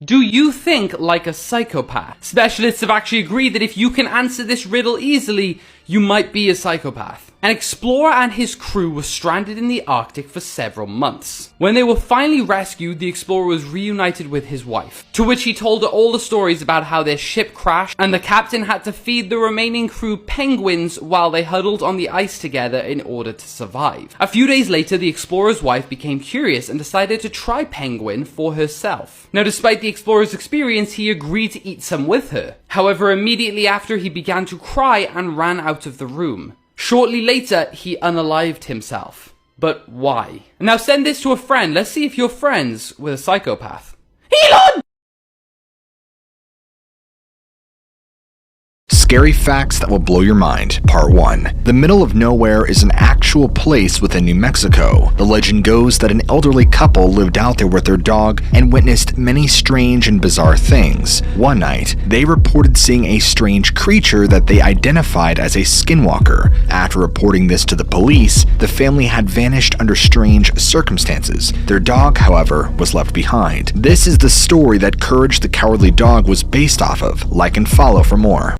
Do you think like a psychopath? Specialists have actually agreed that if you can answer this riddle easily, you might be a psychopath. An explorer and his crew were stranded in the Arctic for several months. When they were finally rescued, the explorer was reunited with his wife, to which he told her all the stories about how their ship crashed and the captain had to feed the remaining crew penguins while they huddled on the ice together in order to survive. A few days later, the explorer's wife became curious and decided to try penguin for herself. Now, despite the explorer's experience, he agreed to eat some with her. However, immediately after, he began to cry and ran out of the room. Shortly later, he unalived himself. But why? Now send this to a friend. Let's see if you're friends with a psychopath. Elon! Scary Facts That Will Blow Your Mind, Part 1. The middle of nowhere is an actual place within New Mexico. The legend goes that an elderly couple lived out there with their dog and witnessed many strange and bizarre things. One night, they reported seeing a strange creature that they identified as a skinwalker. After reporting this to the police, the family had vanished under strange circumstances. Their dog, however, was left behind. This is the story that Courage the Cowardly Dog was based off of. Like and follow for more.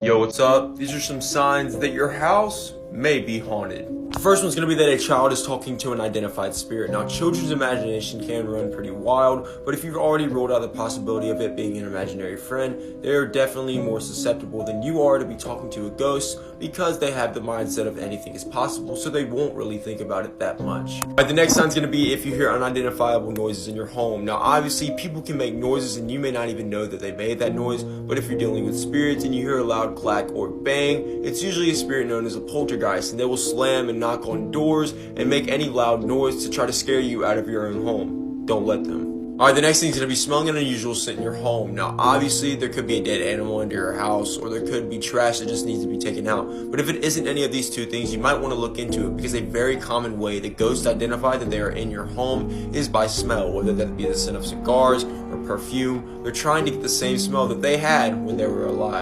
Yo, what's up? These are some signs that your house may be haunted. The first one's going to be that a child is talking to an identified spirit. Now, children's imagination can run pretty wild, but if you've already ruled out the possibility of it being an imaginary friend, they're definitely more susceptible than you are to be talking to a ghost because they have the mindset of anything is possible, so they won't really think about it that much. Alright, the next sign's going to be if you hear unidentifiable noises in your home. Now, obviously, people can make noises and you may not even know that they made that noise, but if you're dealing with spirits and you hear a loud clack or bang, it's usually a spirit known as a poltergeist, and they will slam and knock on doors and make any loud noise to try to scare you out of your own home. Don't let them. Alright, the next thing is going to be smelling an unusual scent in your home. Now, obviously, there could be a dead animal under your house, or there could be trash that just needs to be taken out. But if it isn't any of these two things, you might want to look into it, because a very common way that ghosts identify that they are in your home is by smell, whether that be the scent of cigars or perfume. They're trying to get the same smell that they had when they were alive.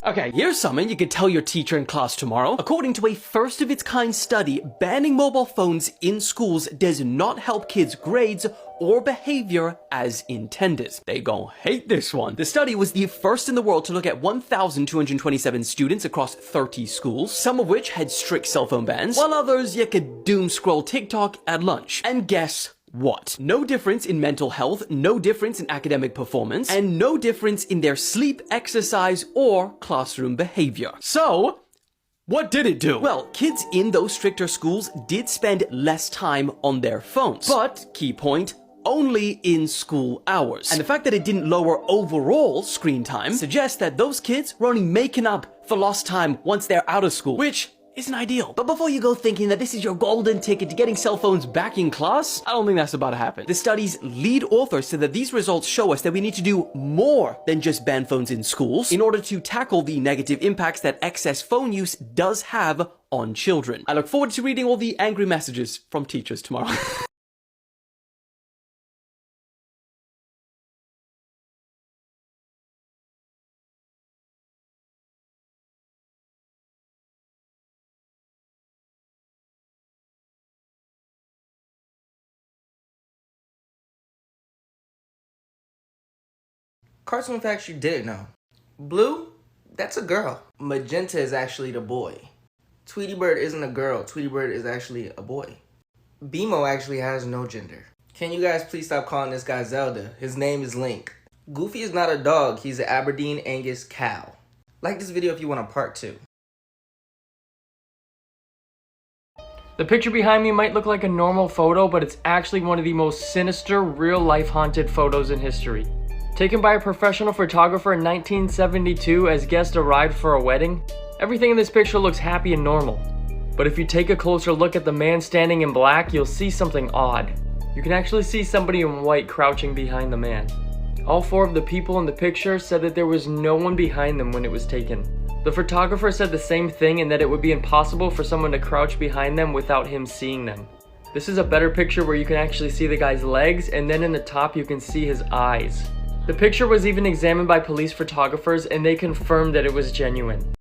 Okay, here's something you could tell your teacher in class tomorrow. According to a first-of-its-kind study, banning mobile phones in schools does not help kids' grades or behavior as intended. They gon' hate this one. The study was the first in the world to look at 1,227 students across 30 schools, some of which had strict cell phone bans, while others you could doom scroll TikTok at lunch. And guess what? No difference in mental health, no difference in academic performance, and no difference in their sleep, exercise, or classroom behavior. So, what did it do? Well, kids in those stricter schools did spend less time on their phones. But, key point, only in school hours. And the fact that it didn't lower overall screen time suggests that those kids were only making up for lost time once they're out of school, which isn't ideal. But before you go thinking that this is your golden ticket to getting cell phones back in class, I don't think that's about to happen. The study's lead author said that these results show us that we need to do more than just ban phones in schools in order to tackle the negative impacts that excess phone use does have on children. I look forward to reading all the angry messages from teachers tomorrow. Cartoon facts you didn't know. Blue, that's a girl. Magenta is actually the boy. Tweety Bird isn't a girl. Tweety Bird is actually a boy. BMO actually has no gender. Can you guys please stop calling this guy Zelda? His name is Link. Goofy is not a dog. He's an Aberdeen Angus cow. Like this video if you want a part 2. The picture behind me might look like a normal photo, but it's actually one of the most sinister, real-life haunted photos in history. Taken by a professional photographer in 1972 as guests arrived for a wedding, everything in this picture looks happy and normal. But if you take a closer look at the man standing in black, you'll see something odd. You can actually see somebody in white crouching behind the man. All 4 of the people in the picture said that there was no one behind them when it was taken. The photographer said the same thing, and that it would be impossible for someone to crouch behind them without him seeing them. This is a better picture where you can actually see the guy's legs, and then in the top you can see his eyes. The picture was even examined by police photographers, and they confirmed that it was genuine.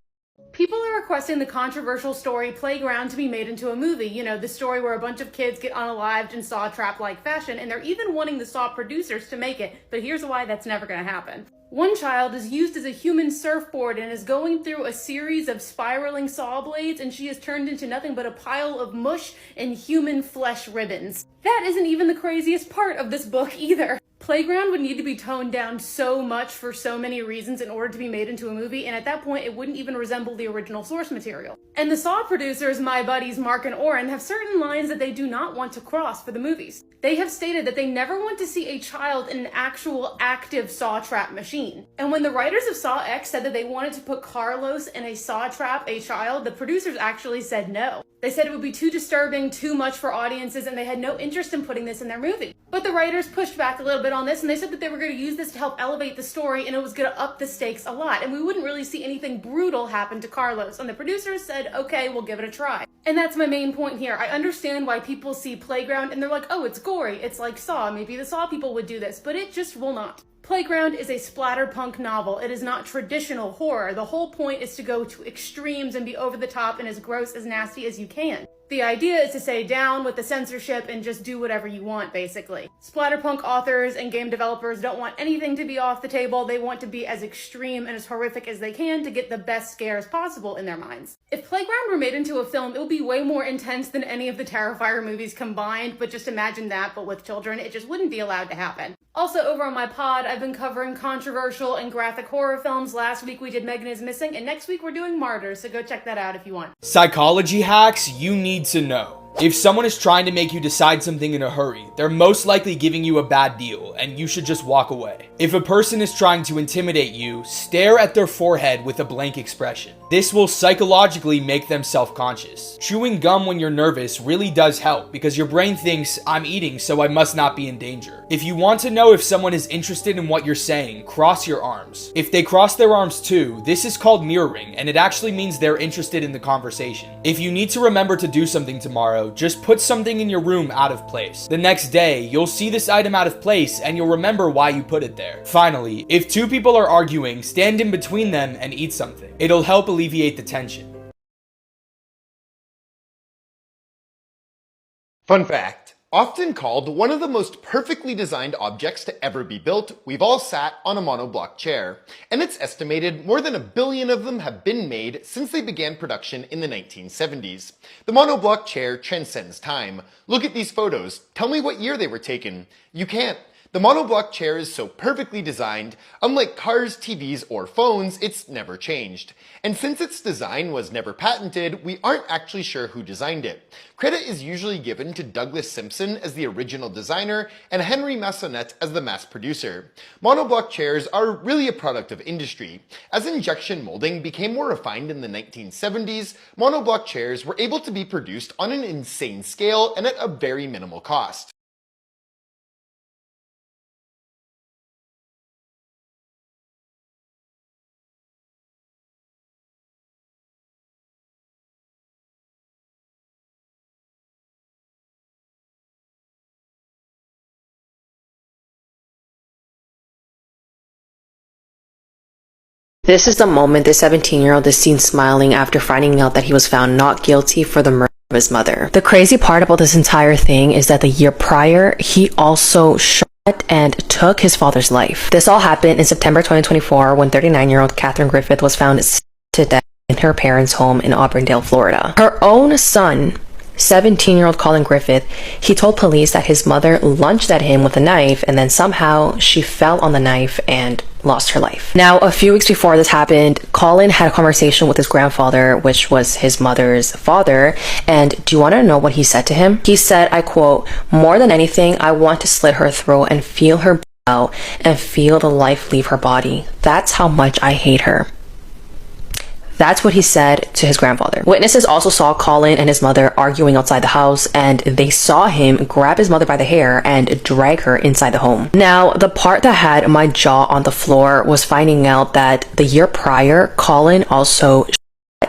People are requesting the controversial story Playground to be made into a movie. You know, the story where a bunch of kids get unalived in Saw trap-like fashion, and they're even wanting the Saw producers to make it, but here's why that's never gonna happen. One child is used as a human surfboard and is going through a series of spiraling saw blades, and she is turned into nothing but a pile of mush and human flesh ribbons. That isn't even the craziest part of this book either. Playground would need to be toned down so much for so many reasons in order to be made into a movie, and at that point it wouldn't even resemble the original source material. And the Saw producers, my buddies Mark and Oren, have certain lines that they do not want to cross for the movies. They have stated that they never want to see a child in an actual active saw trap machine. And when the writers of Saw X said that they wanted to put Carlos in a saw trap, a child, the producers actually said no. They said it would be too disturbing, too much for audiences, and they had no interest in putting this in their movie. But the writers pushed back a little bit on this, and they said that they were going to use this to help elevate the story, and it was going to up the stakes a lot, and we wouldn't really see anything brutal happen to Carlos. And the producers said, okay, we'll give it a try. And that's my main point here. I understand why people see Playground and they're like, oh, it's gory, it's like Saw, maybe the Saw people would do this, but it just will not. Playground is a splatterpunk novel. It is not traditional horror. The whole point is to go to extremes and be over the top and as gross, as nasty as you can. The idea is to say down with the censorship and just do whatever you want, basically. Splatterpunk authors and game developers don't want anything to be off the table. They want to be as extreme and as horrific as they can to get the best scares possible in their minds. If Playground were made into a film, it would be way more intense than any of the Terrifier movies combined, but just imagine that, but with children. It just wouldn't be allowed to happen. Also, over on my pod, I've been covering controversial and graphic horror films. Last week we did Megan is Missing, and next week we're doing Martyrs, so go check that out if you want. Psychology hacks you need to know. If someone is trying to make you decide something in a hurry, they're most likely giving you a bad deal, and you should just walk away. If a person is trying to intimidate you, stare at their forehead with a blank expression. This will psychologically make them self-conscious. Chewing gum when you're nervous really does help, because your brain thinks, I'm eating, so I must not be in danger. If you want to know if someone is interested in what you're saying, cross your arms. If they cross their arms too, this is called mirroring, and it actually means they're interested in the conversation. If you need to remember to do something tomorrow, just put something in your room out of place. The next day, you'll see this item out of place and you'll remember why you put it there. Finally, if 2 people are arguing, stand in between them and eat something. It'll help alleviate the tension. Fun fact. Often called one of the most perfectly designed objects to ever be built, we've all sat on a monoblock chair. And it's estimated more than 1 billion of them have been made since they began production in the 1970s. The monoblock chair transcends time. Look at these photos. Tell me what year they were taken. You can't. The monoblock chair is so perfectly designed, unlike cars, TVs, or phones, it's never changed. And since its design was never patented, we aren't actually sure who designed it. Credit is usually given to Douglas Simpson as the original designer and Henry Massonette as the mass producer. Monoblock chairs are really a product of industry. As injection molding became more refined in the 1970s, monoblock chairs were able to be produced on an insane scale and at a very minimal cost. This is the moment this 17-year-old is seen smiling after finding out that he was found not guilty for the murder of his mother. The crazy part about this entire thing is that the year prior, he also shot and took his father's life. This all happened in September 2024 when 39-year-old Catherine Griffith was found to death in her parents' home in Auburndale, Florida. Her own son, 17-year-old Colin Griffith, he told police that his mother lunged at him with a knife and then somehow she fell on the knife and lost her life. Now, a few weeks before this happened, Colin had a conversation with his grandfather, which was his mother's father, and do you want to know what he said to him? He said, I quote, "More than anything, I want to slit her throat and feel her bleed out and feel the life leave her body. That's how much I hate her." That's what he said to his grandfather. Witnesses also saw Colin and his mother arguing outside the house, and they saw him grab his mother by the hair and drag her inside the home. Now, the part that had my jaw on the floor was finding out that the year prior, Colin also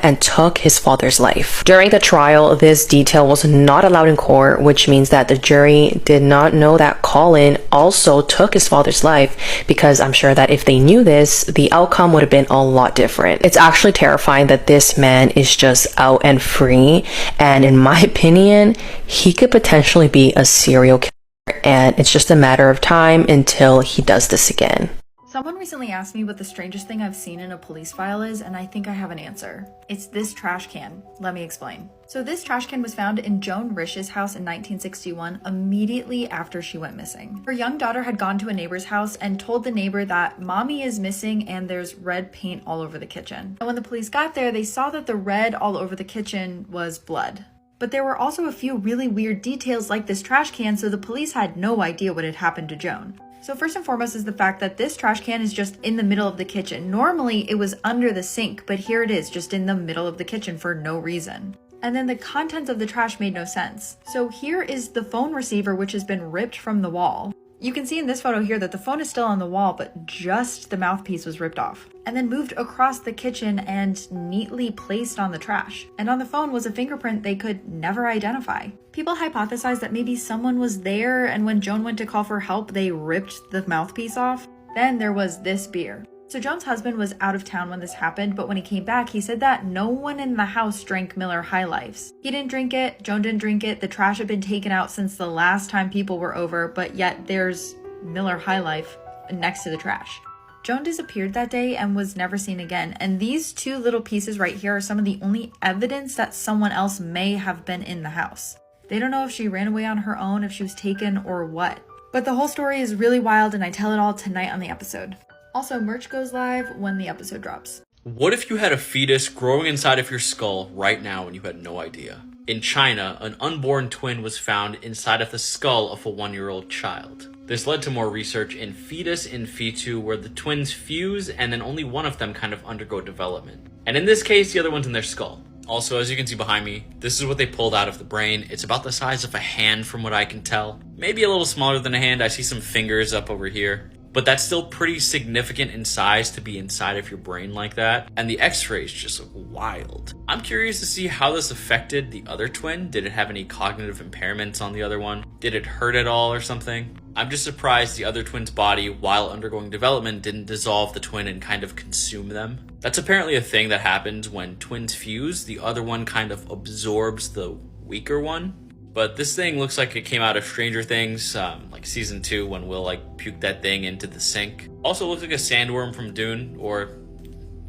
and took his father's life. During the trial, this detail was not allowed in court, which means that the jury did not know that Colin also took his father's life, because I'm sure that if they knew this, the outcome would have been a lot different. It's actually terrifying that this man is just out and free, and in my opinion, he could potentially be a serial killer, and it's just a matter of time until he does this again. Someone recently asked me what the strangest thing I've seen in a police file is, and I think I have an answer. It's this trash can. Let me explain. So this trash can was found in Joan Rish's house in 1961, immediately after she went missing. Her young daughter had gone to a neighbor's house and told the neighbor that mommy is missing and there's red paint all over the kitchen. And when the police got there, they saw that the red all over the kitchen was blood. But there were also a few really weird details like this trash can, so the police had no idea what had happened to Joan. So first and foremost is the fact that this trash can is just in the middle of the kitchen. Normally it was under the sink, but here it is just in the middle of the kitchen for no reason. And then the contents of the trash made no sense. So here is the phone receiver, which has been ripped from the wall. You can see in this photo here that the phone is still on the wall, but just the mouthpiece was ripped off and then moved across the kitchen and neatly placed on the trash. And on the phone was a fingerprint they could never identify. People hypothesized that maybe someone was there, and when Joan went to call for help, they ripped the mouthpiece off. Then there was this beer. So Joan's husband was out of town when this happened, but when he came back, he said that no one in the house drank Miller High Lifes. He didn't drink it, Joan didn't drink it, the trash had been taken out since the last time people were over, but yet there's Miller High Life next to the trash. Joan disappeared that day and was never seen again, and these two little pieces right here are some of the only evidence that someone else may have been in the house. They don't know if she ran away on her own, if she was taken, or what. But the whole story is really wild, and I tell it all tonight on the episode. Also, merch goes live when the episode drops. What if you had a fetus growing inside of your skull right now and you had no idea? In China, an unborn twin was found inside of the skull of a 1-year-old child. This led to more research in Fetus and fetu, where the twins fuse and then only one of them kind of undergo development. And in this case, the other one's in their skull. Also, as you can see behind me, this is what they pulled out of the brain. It's about the size of a hand from what I can tell. Maybe a little smaller than a hand. I see some fingers up over here. But that's still pretty significant in size to be inside of your brain like that. And the x-rays just look wild. I'm curious to see how this affected the other twin. Did it have any cognitive impairments on the other one? Did it hurt at all or something? I'm just surprised the other twin's body, while undergoing development, didn't dissolve the twin and kind of consume them. That's apparently a thing that happens when twins fuse. The other one kind of absorbs the weaker one. But this thing looks like it came out of Stranger Things, like season 2 when Will like puked that thing into the sink. Also looks like a sandworm from Dune or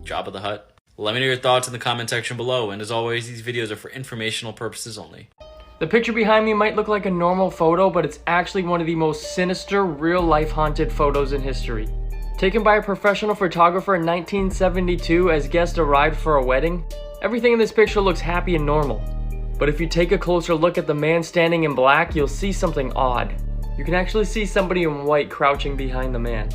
Jabba the Hutt. Let me know your thoughts in the comment section below, and as always, these videos are for informational purposes only. The picture behind me might look like a normal photo, but it's actually one of the most sinister, real-life haunted photos in history. Taken by a professional photographer in 1972 as guests arrived for a wedding, everything in this picture looks happy and normal. But if you take a closer look at the man standing in black, you'll see something odd. You can actually see somebody in white crouching behind the man.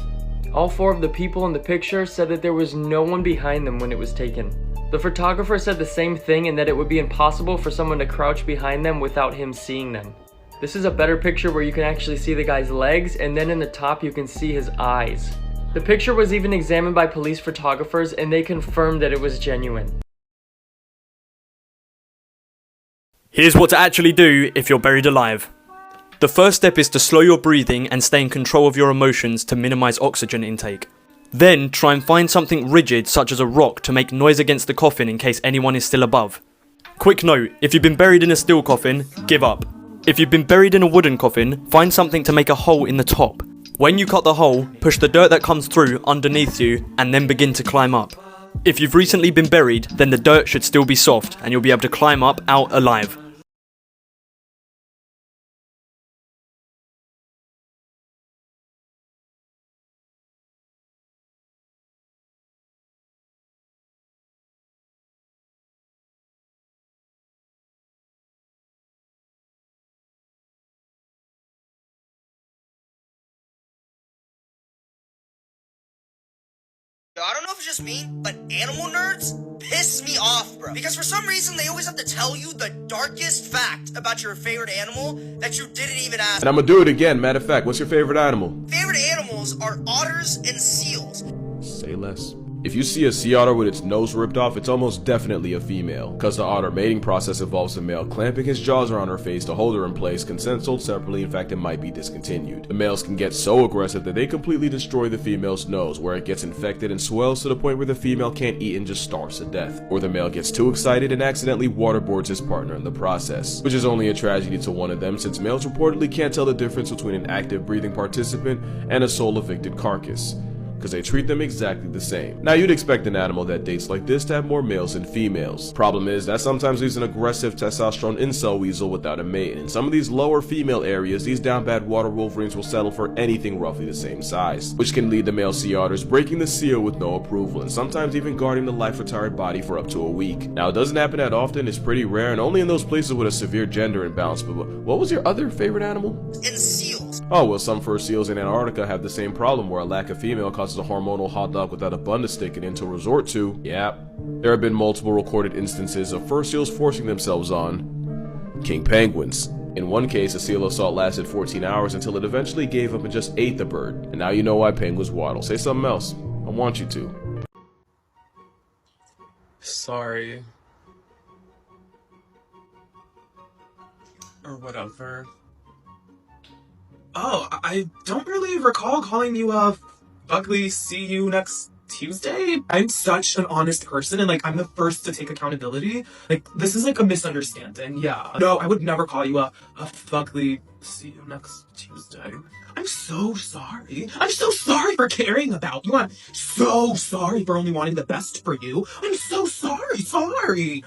All 4 of the people in the picture said that there was no one behind them when it was taken. The photographer said the same thing, and that it would be impossible for someone to crouch behind them without him seeing them. This is a better picture where you can actually see the guy's legs, and then in the top you can see his eyes. The picture was even examined by police photographers, and they confirmed that it was genuine. Here's what to actually do if you're buried alive. The first step is to slow your breathing and stay in control of your emotions to minimize oxygen intake. Then try and find something rigid such as a rock to make noise against the coffin in case anyone is still above. Quick note, if you've been buried in a steel coffin, give up. If you've been buried in a wooden coffin, find something to make a hole in the top. When you cut the hole, push the dirt that comes through underneath you and then begin to climb up. If you've recently been buried, then the dirt should still be soft and you'll be able to climb up out alive. I don't know if it's just me, but animal nerds piss me off, bro. Because for some reason, they always have to tell you the darkest fact about your favorite animal that you didn't even ask. And I'm gonna do it again. Matter of fact, what's your favorite animal? Favorite animals are otters and seals. Say less. If you see a sea otter with its nose ripped off, it's almost definitely a female, because the otter mating process involves the male clamping his jaws around her face to hold her in place. Consent sold separately. In fact, it might be discontinued. The males can get so aggressive that they completely destroy the female's nose, where it gets infected and swells to the point where the female can't eat and just starves to death. Or the male gets too excited and accidentally waterboards his partner in the process, which is only a tragedy to one of them, since males reportedly can't tell the difference between an active breathing participant and a soul evicted carcass, because they treat them exactly the same. Now, you'd expect an animal that dates like this to have more males than females. Problem is, that sometimes leaves an aggressive testosterone incel weasel without a mate. In some of these lower female areas, these down bad water wolverines will settle for anything roughly the same size, which can lead the male sea otters breaking the seal with no approval, and sometimes even guarding the life-retired body for up to a week. Now, it doesn't happen that often, it's pretty rare, and only in those places with a severe gender imbalance. But what was your other favorite animal? And seals. Oh, well, some fur seals in Antarctica have the same problem, where a lack of female causes a hormonal hot dog without a bun to stick it in to resort to. Yeah, there have been multiple recorded instances of fur seals forcing themselves on king penguins. In one case, a seal assault lasted 14 hours until it eventually gave up and just ate the bird. And now you know why penguins waddle. Say something else. I want you to. Sorry. Or whatever. Oh, I don't really recall calling you ugly. See you next Tuesday? I'm such an honest person, and I'm the first to take accountability. This is a misunderstanding. Yeah. No, I would never call you a fugly. See you next Tuesday. I'm so sorry. I'm so sorry for caring about you. I'm so sorry for only wanting the best for you. I'm so sorry. Sorry.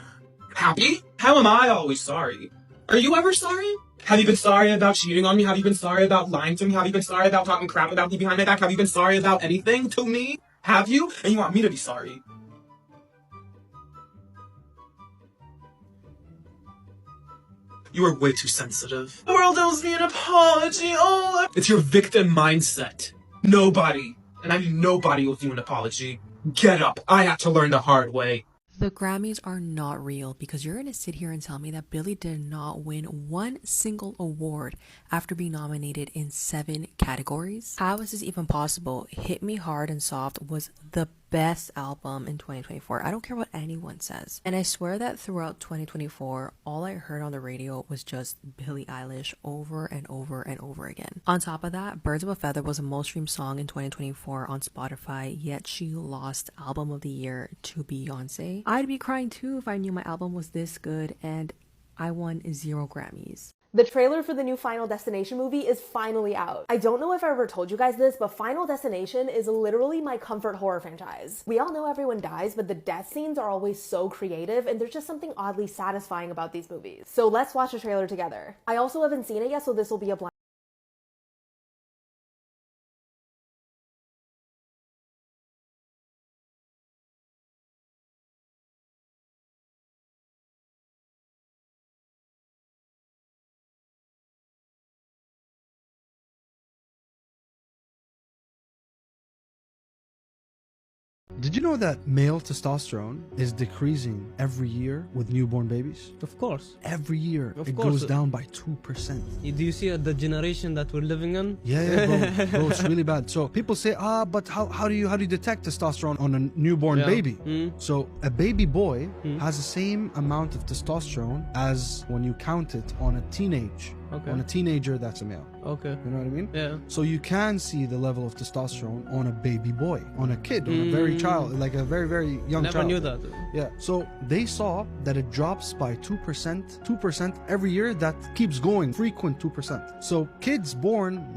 Happy? How am I always sorry? Are you ever sorry? Have you been sorry about cheating on me? Have you been sorry about lying to me? Have you been sorry about talking crap about me behind my back? Have you been sorry about anything to me? Have you? And you want me to be sorry? You are way too sensitive. The world owes me an apology. Oh, it's your victim mindset. Nobody, and I mean nobody, owes you an apology. Get up. I had to learn the hard way. The Grammys are not real because you're gonna sit here and tell me that Billie did not win one single award after being nominated in 7 categories? How is this even possible? Hit Me Hard and Soft was the best album in 2024. I don't care what anyone says. And I swear that throughout 2024, all I heard on the radio was just Billie Eilish over and over and over again. On top of that, Birds of a Feather was the most streamed song in 2024 on Spotify, yet she lost Album of the Year to Beyonce. I'd be crying too if I knew my album was this good and I won 0 Grammys. The trailer for the new Final Destination movie is finally out. I don't know if I ever told you guys this, but Final Destination is literally my comfort horror franchise. We all know everyone dies, but the death scenes are always so creative, and there's just something oddly satisfying about these movies. So let's watch the trailer together. I also haven't seen it yet, so this will be a blind. Did you know that male testosterone is decreasing every year with newborn babies? Of course. Every year Of it course. goes down by 2%. Do you see the generation that we're living in? Yeah, bro, it's really bad. So people say, but how do you detect testosterone on a newborn baby? So a baby boy has the same amount of testosterone as when you count it on a teenager that's a male. Okay. You know what I mean? Yeah. So you can see the level of testosterone on a baby boy, on a kid, on a very child, like a very, very young Never child. knew that. Yeah. So they saw that it drops by 2% every year. That keeps going, frequent 2%. So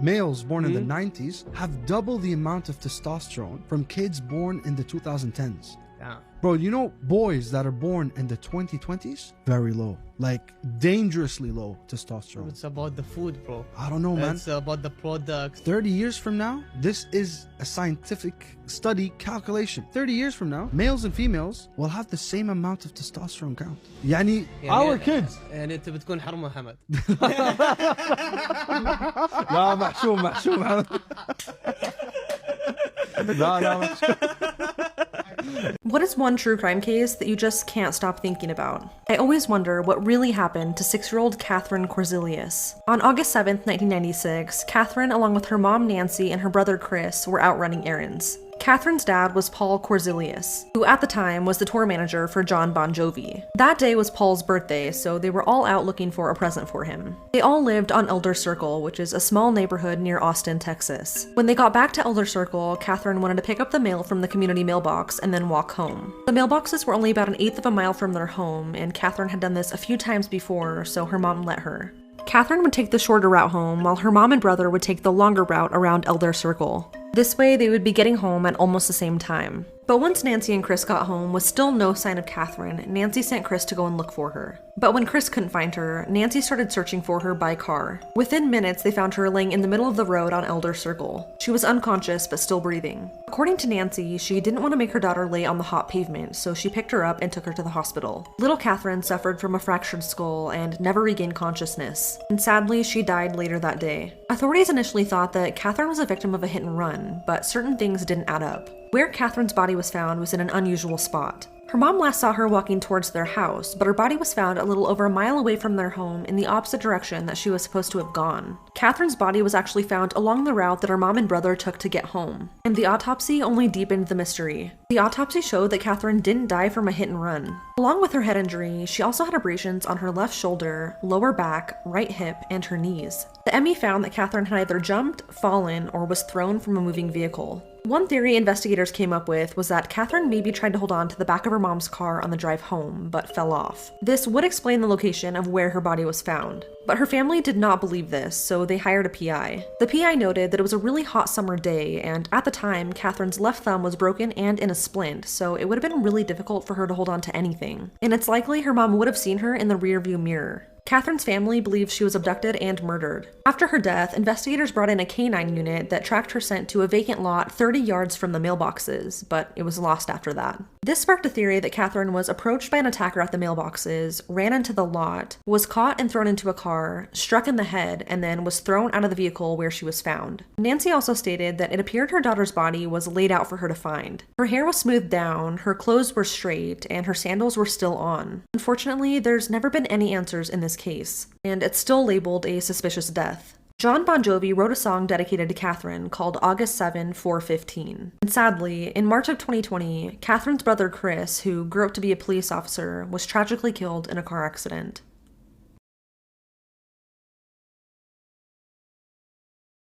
males born in the 90s have double the amount of testosterone from kids born in the 2010s. Yeah. Bro, you know boys that are born in the 2020s? Very low. Like dangerously low testosterone. It's about the food, bro. I don't know, man. It's about the products. 30 years from now, this is a scientific study calculation. 30 years from now, males and females will have the same amount of testosterone count. يعني our kids. يعني انت بتكون حرمة حمد. لا محشوم. لا محشوم. What is one true crime case that you just can't stop thinking about? I always wonder what really happened to 6-year-old Catherine Corzilius. On August 7th, 1996, Catherine, along with her mom Nancy and her brother Chris, were out running errands. Catherine's dad was Paul Corzilius, who at the time was the tour manager for John Bon Jovi. That day was Paul's birthday, so they were all out looking for a present for him. They all lived on Elder Circle, which is a small neighborhood near Austin, Texas. When they got back to Elder Circle, Catherine wanted to pick up the mail from the community mailbox and then walk home. The mailboxes were only about an eighth of a mile from their home, and Catherine had done this a few times before, so her mom let her. Catherine would take the shorter route home, while her mom and brother would take the longer route around Elder Circle. This way, they would be getting home at almost the same time. But once Nancy and Chris got home with still no sign of Catherine, Nancy sent Chris to go and look for her. But when Chris couldn't find her, Nancy started searching for her by car. Within minutes, they found her laying in the middle of the road on Elder Circle. She was unconscious but still breathing. According to Nancy, she didn't want to make her daughter lay on the hot pavement, so she picked her up and took her to the hospital. Little Catherine suffered from a fractured skull and never regained consciousness, and sadly, she died later that day. Authorities initially thought that Catherine was a victim of a hit and run, but certain things didn't add up. Where Catherine's body was found was in an unusual spot. Her mom last saw her walking towards their house, but her body was found a little over a mile away from their home in the opposite direction that she was supposed to have gone. Catherine's body was actually found along the route that her mom and brother took to get home, and the autopsy only deepened the mystery. The autopsy showed that Catherine didn't die from a hit and run. Along with her head injury, she also had abrasions on her left shoulder, lower back, right hip, and her knees. The ME found that Catherine had either jumped, fallen, or was thrown from a moving vehicle. One theory investigators came up with was that Catherine maybe tried to hold on to the back of her mom's car on the drive home, but fell off. This would explain the location of where her body was found. But her family did not believe this, so they hired a PI. The PI noted that it was a really hot summer day, and at the time, Catherine's left thumb was broken and in a splint, so it would have been really difficult for her to hold on to anything. And it's likely her mom would have seen her in the rearview mirror. Catherine's family believes she was abducted and murdered. After her death, investigators brought in a canine unit that tracked her scent to a vacant lot 30 yards from the mailboxes, but it was lost after that. This sparked a theory that Catherine was approached by an attacker at the mailboxes, ran into the lot, was caught and thrown into a car, struck in the head, and then was thrown out of the vehicle where she was found. Nancy also stated that it appeared her daughter's body was laid out for her to find. Her hair was smoothed down, her clothes were straight, and her sandals were still on. Unfortunately, there's never been any answers in this case, and it's still labeled a suspicious death. John Bon Jovi wrote a song dedicated to Catherine called August 7, 415. And sadly, in March of 2020, Catherine's brother Chris, who grew up to be a police officer, was tragically killed in a car accident.